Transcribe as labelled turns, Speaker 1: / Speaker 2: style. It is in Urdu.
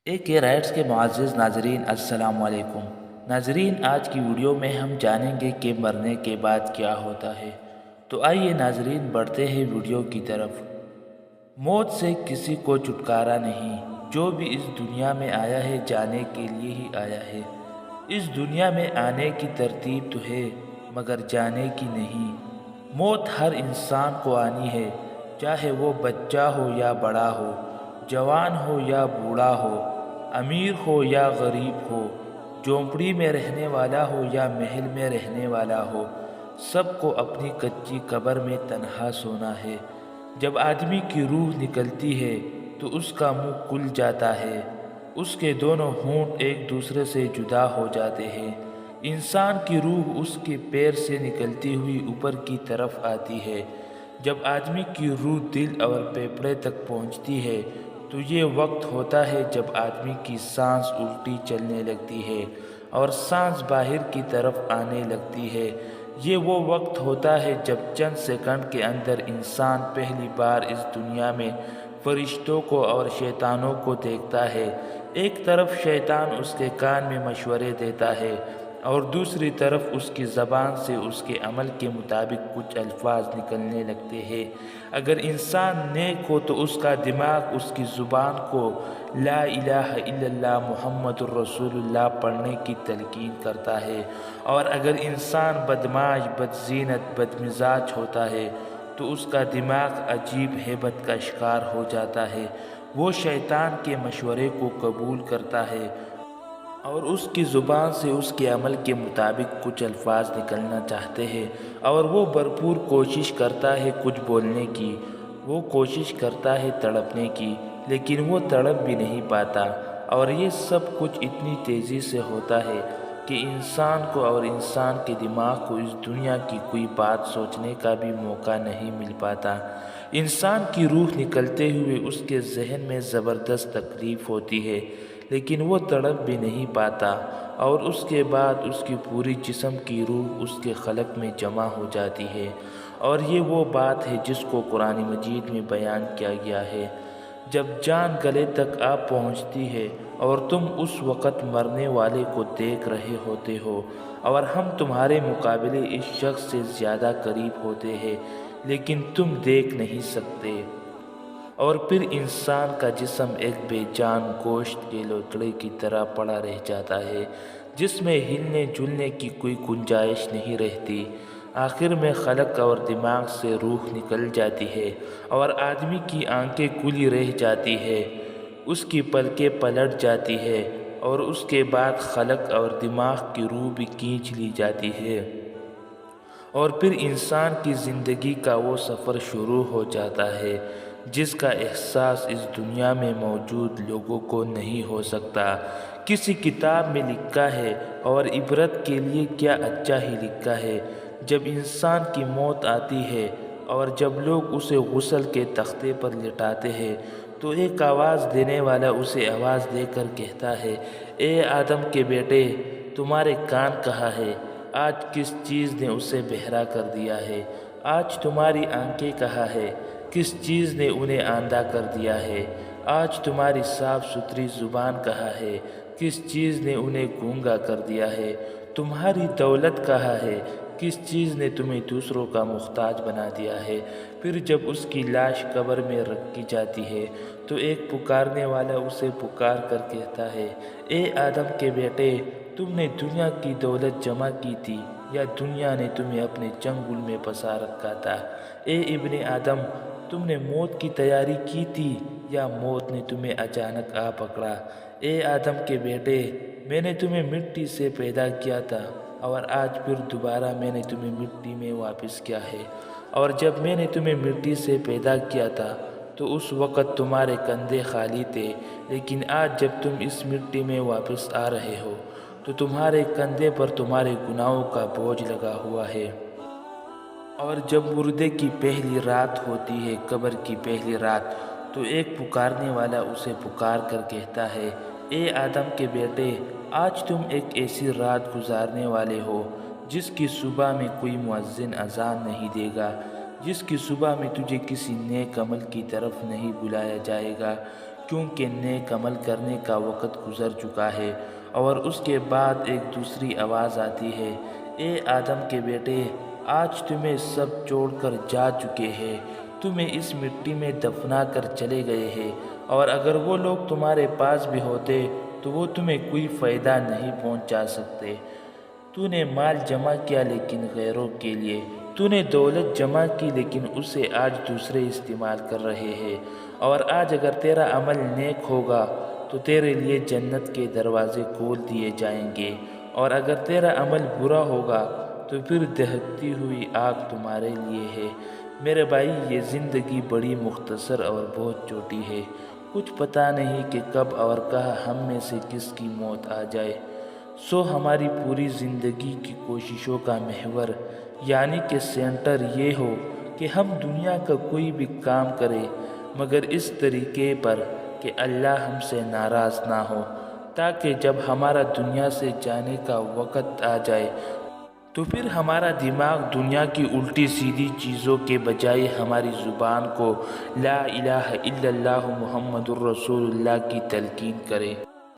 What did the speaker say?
Speaker 1: کے رائٹس کے معزز ناظرین، السلام علیکم ناظرین۔ آج کی ویڈیو میں ہم جانیں گے کہ مرنے کے بعد کیا ہوتا ہے۔ تو آئیے ناظرین، بڑھتے ہیں ویڈیو کی طرف۔ موت سے کسی کو چھٹکارا نہیں۔ جو بھی اس دنیا میں آیا ہے جانے کے لیے ہی آیا ہے۔ اس دنیا میں آنے کی ترتیب تو ہے مگر جانے کی نہیں۔ موت ہر انسان کو آنی ہے، چاہے وہ بچہ ہو یا بڑا ہو، جوان ہو یا بوڑھا ہو، امیر ہو یا غریب ہو، جھونپڑی میں رہنے والا ہو یا محل میں رہنے والا ہو، سب کو اپنی کچی قبر میں تنہا سونا ہے۔ جب آدمی کی روح نکلتی ہے تو اس کا منہ کھل جاتا ہے، اس کے دونوں ہونٹ ایک دوسرے سے جدا ہو جاتے ہیں۔ انسان کی روح اس کے پیر سے نکلتی ہوئی اوپر کی طرف آتی ہے۔ جب آدمی کی روح دل اور پھیپھڑے تک پہنچتی ہے تو یہ وقت ہوتا ہے جب آدمی کی سانس الٹی چلنے لگتی ہے اور سانس باہر کی طرف آنے لگتی ہے۔ یہ وہ وقت ہوتا ہے جب چند سیکنڈ کے اندر انسان پہلی بار اس دنیا میں فرشتوں کو اور شیطانوں کو دیکھتا ہے۔ ایک طرف شیطان اس کے کان میں مشورے دیتا ہے اور دوسری طرف اس کی زبان سے اس کے عمل کے مطابق کچھ الفاظ نکلنے لگتے ہیں۔ اگر انسان نیک ہو تو اس کا دماغ اس کی زبان کو لا الہ الا اللہ محمد الرسول اللہ پڑھنے کی تلقین کرتا ہے، اور اگر انسان بدمعاش، بدزینت، بدمزاج ہوتا ہے تو اس کا دماغ عجیب ہیبت کا شکار ہو جاتا ہے۔ وہ شیطان کے مشورے کو قبول کرتا ہے اور اس کی زبان سے اس کے عمل کے مطابق کچھ الفاظ نکلنا چاہتے ہیں، اور وہ بھرپور کوشش کرتا ہے کچھ بولنے کی، وہ کوشش کرتا ہے تڑپنے کی، لیکن وہ تڑپ بھی نہیں پاتا۔ اور یہ سب کچھ اتنی تیزی سے ہوتا ہے کہ انسان کو اور انسان کے دماغ کو اس دنیا کی کوئی بات سوچنے کا بھی موقع نہیں مل پاتا۔ انسان کی روح نکلتے ہوئے اس کے ذہن میں زبردست تکلیف ہوتی ہے، لیکن وہ تڑپ بھی نہیں پاتا، اور اس کے بعد اس کی پوری جسم کی روح اس کے خلق میں جمع ہو جاتی ہے۔ اور یہ وہ بات ہے جس کو قرآن مجید میں بیان کیا گیا ہے۔ جب جان گلے تک آ پہنچتی ہے اور تم اس وقت مرنے والے کو دیکھ رہے ہوتے ہو، اور ہم تمہارے مقابلے اس شخص سے زیادہ قریب ہوتے ہیں لیکن تم دیکھ نہیں سکتے، اور پھر انسان کا جسم ایک بے جان گوشت کے لوتھڑے کی طرح پڑا رہ جاتا ہے، جس میں ہلنے جلنے کی کوئی گنجائش نہیں رہتی۔ آخر میں خلق اور دماغ سے روح نکل جاتی ہے اور آدمی کی آنکھیں کھلی رہ جاتی ہے، اس کی پلکیں پلٹ جاتی ہے، اور اس کے بعد خلق اور دماغ کی روح بھی کھینچ لی جاتی ہے، اور پھر انسان کی زندگی کا وہ سفر شروع ہو جاتا ہے جس کا احساس اس دنیا میں موجود لوگوں کو نہیں ہو سکتا۔ کسی کتاب میں لکھا ہے، اور عبرت کے لیے کیا اچھا ہی لکھا ہے، جب انسان کی موت آتی ہے اور جب لوگ اسے غسل کے تختے پر لٹاتے ہیں تو ایک آواز دینے والا اسے آواز دے کر کہتا ہے، اے آدم کے بیٹے، تمہارے کان کہاں ہے؟ آج کس چیز نے اسے بہرا کر دیا ہے؟ آج تمہاری آنکھیں کہاں ہے؟ کس چیز نے انہیں اندھا کر دیا ہے؟ آج تمہاری صاف ستھری زبان کہاں ہے؟ کس چیز نے انہیں گونگا کر دیا ہے؟ تمہاری دولت کہاں ہے؟ کس چیز نے تمہیں دوسروں کا محتاج بنا دیا ہے؟ پھر جب اس کی لاش قبر میں رکھی جاتی ہے تو ایک پکارنے والا اسے پکار کر کہتا ہے، اے آدم کے بیٹے، تم نے دنیا کی دولت جمع کی تھی یا دنیا نے تمہیں اپنے چنگل میں پھنسا رکھا تھا؟ اے ابن آدم، تم نے موت کی تیاری کی تھی یا موت نے تمہیں اچانک آ پکڑا؟ اے آدم کے بیٹے، میں نے تمہیں مٹی سے پیدا کیا تھا، اور آج پھر دوبارہ میں نے تمہیں مٹی میں واپس کیا ہے، اور جب میں نے تمہیں مٹی سے پیدا کیا تھا تو اس وقت تمہارے کندھے خالی تھے، لیکن آج جب تم اس مٹی میں واپس آ رہے ہو تو تمہارے کندھے پر تمہارے گناہوں کا بوجھ لگا ہوا ہے۔ اور جب مردے کی پہلی رات ہوتی ہے، قبر کی پہلی رات، تو ایک پکارنے والا اسے پکار کر کہتا ہے، اے آدم کے بیٹے، آج تم ایک ایسی رات گزارنے والے ہو جس کی صبح میں کوئی مؤذن اذان نہیں دے گا، جس کی صبح میں تجھے کسی نیک عمل کی طرف نہیں بلایا جائے گا، کیونکہ نیک عمل کرنے کا وقت گزر چکا ہے۔ اور اس کے بعد ایک دوسری آواز آتی ہے، اے آدم کے بیٹے، آج تمہیں سب چھوڑ کر جا چکے ہیں، تمہیں اس مٹی میں دفنا کر چلے گئے ہیں، اور اگر وہ لوگ تمہارے پاس بھی ہوتے تو وہ تمہیں کوئی فائدہ نہیں پہنچا سکتے۔ تو نے مال جمع کیا لیکن غیروں کے لیے، تو نے دولت جمع کی لیکن اسے آج دوسرے استعمال کر رہے ہیں۔ اور آج اگر تیرا عمل نیک ہوگا تو تیرے لیے جنت کے دروازے کھول دیے جائیں گے، اور اگر تیرا عمل برا ہوگا تو پھر دہکتی ہوئی آگ تمہارے لیے ہے۔ میرے بھائی، یہ زندگی بڑی مختصر اور بہت چھوٹی ہے، کچھ پتہ نہیں کہ کب اور کہاں ہم میں سے کس کی موت آ جائے۔ سو ہماری پوری زندگی کی کوششوں کا محور یعنی کہ سینٹر یہ ہو کہ ہم دنیا کا کوئی بھی کام کریں مگر اس طریقے پر کہ اللہ ہم سے ناراض نہ ہو، تاکہ جب ہمارا دنیا سے جانے کا وقت آ جائے تو پھر ہمارا دماغ دنیا کی الٹی سیدھی چیزوں کے بجائے ہماری زبان کو لا الہ الا اللہ محمد الرسول اللہ کی تلقین کرے۔